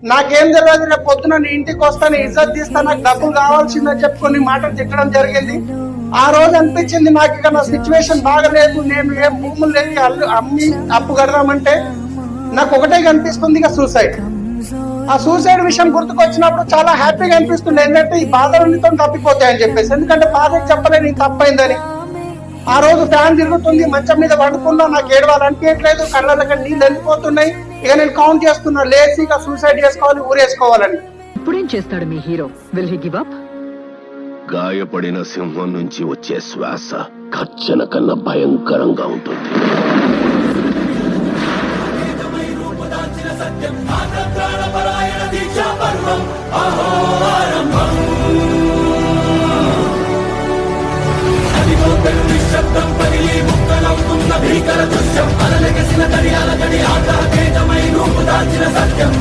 నాకేం తెలియదు, రేపు పొద్దున నీ ఇంటికి వస్తాను, ఇజ్జత్ తీస్తా, నాకు డబ్బులు కావాల్సిందని చెప్పుకొని మాటలు తిట్టడం జరిగింది. ఆ రోజు అనిపించింది నాకు ఇక నా సిచ్యువేషన్ బాగలేదు, నేను ఏం భూములు లేక అమ్మి అప్పు కడదామంటే నాకు ఒకటే కనిపిస్తుంది, ఇక సూసైడ్. ఆ సూసైడ్ విషయం గుర్తుకొచ్చినప్పుడు చాలా హ్యాపీగా అనిపిస్తుంది. ఏంటంటే ఈ బాధలన్నితో తప్పిపోతాయని చెప్పేసి, ఎందుకంటే బాధకు చెప్పలేదు నీకు తప్పైందని. ఆ రోజు ఫ్యాన్ తిరుగుతుంది, మంచం మీద పడుకున్నా, నాకు ఏడవాలనిపించట్లేదు, కళ్ళకి నీళ్ళు వెళ్ళిపోతున్నాయి. ఇక నేను కౌంట్ చేస్తున్నా, లేచి ఇక సూసైడ్ చేసుకోవాలి, ఊరేసుకోవాలని. ఇప్పుడేం చేస్తాడు మీ హీరో? Will he give up? గాయపడిన సింహం నుంచి వచ్చే శ్వాస కచ్చన కన్నా భయంకరంగా ఉంటుంది. శబ్దం పగిలి ముక్కలవుతున్న భీకర దృశ్యం, అలలెగసిన గడియాల గడి ఆగ్రహ తేజమై రూపు దాల్చిన సత్యం.